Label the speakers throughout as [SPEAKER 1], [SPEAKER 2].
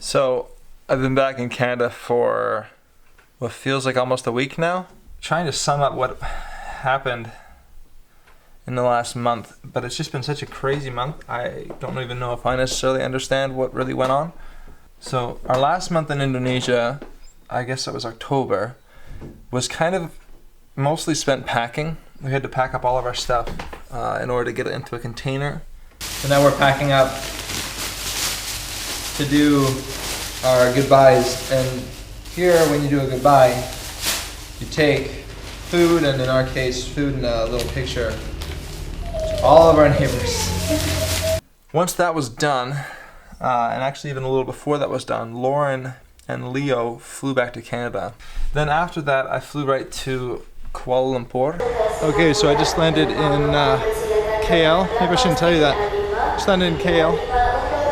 [SPEAKER 1] So I've been back in Canada for what feels like almost a week now. Trying to sum up what happened in the last month, but it's just been such a crazy month. I don't even know if I necessarily understand what really went on. So our last month in Indonesia, I guess it was October, was kind of mostly spent packing. We had to pack up all of our stuff in order to get it into a container. So now we're packing up to do our goodbyes. And here, when you do a goodbye, you take food, and in our case, food and a little picture to all of our neighbors. Once that was done, and actually even a little before that was done, Lauren and Leo flew back to Canada. Then after that, I flew right to Kuala Lumpur. Okay, so I just landed in KL. Maybe I shouldn't tell you that. Just landed in KL.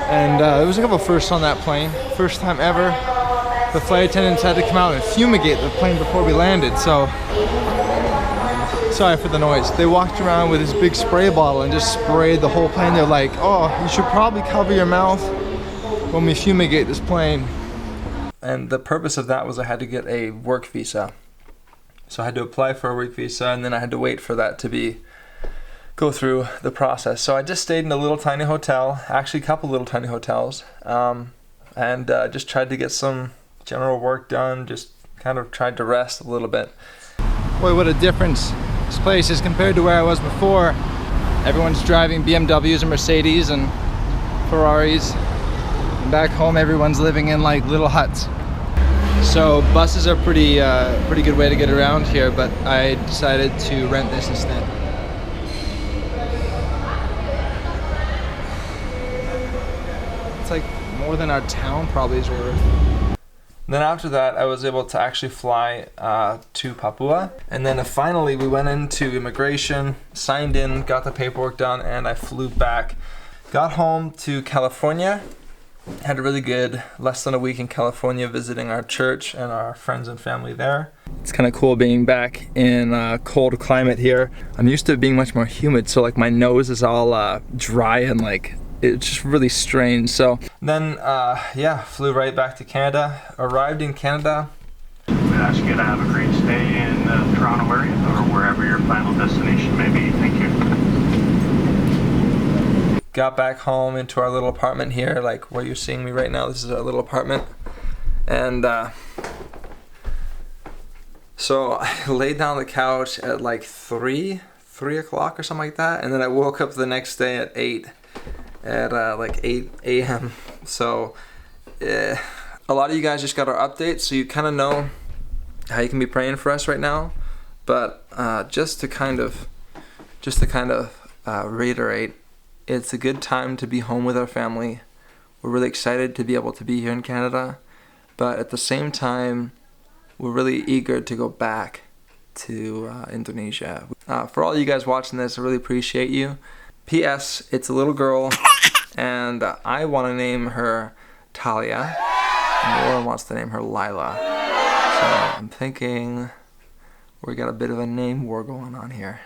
[SPEAKER 1] And there was a couple firsts on that plane. First time ever, the flight attendants had to come out and fumigate the plane before we landed. So, sorry for the noise. They walked around with this big spray bottle and just sprayed the whole plane. They're like, oh, you should probably cover your mouth when we fumigate this plane. And the purpose of that was I had to get a work visa. So I had to apply for a work visa, and then I had to wait for that to go through the process. So I just stayed in a little tiny hotel, actually a couple little tiny hotels, and just tried to get some general work done, just kind of tried to rest a little bit. Boy, what a difference this place is compared to where I was before. Everyone's driving BMWs and Mercedes and Ferraris. And back home, everyone's living in like little huts. So buses are pretty good way to get around here, but I decided to rent this instead. It's like more than our town probably is worth. Then after that, I was able to actually fly to Papua. And then finally we went into immigration, signed in, got the paperwork done, and I flew back. Got home to California. Had a really good less than a week in California visiting our church and our friends and family there. It's kind of cool being back in a cold climate here. I'm used to it being much more humid, so like my nose is all dry and like it's just really strange. So then flew right back to Canada. Arrived in Canada.
[SPEAKER 2] We'd ask you to have a great stay in the Toronto area or wherever your final destination may be. Thank you.
[SPEAKER 1] Got back home into our little apartment here, like where you're seeing me right now. This is our little apartment. And so I laid down on the couch at like 3 o'clock or something like that. And then I woke up the next day at 8 a.m. So a lot of you guys just got our updates, so you kind of know how you can be praying for us right now. But just to kind of reiterate, it's a good time to be home with our family. We're really excited to be able to be here in Canada, but at the same time, we're really eager to go back to Indonesia. For all you guys watching this, I really appreciate you. P.S. It's a little girl, and I want to name her Talia, and Laura wants to name her Lila. So I'm thinking we got a bit of a name war going on here.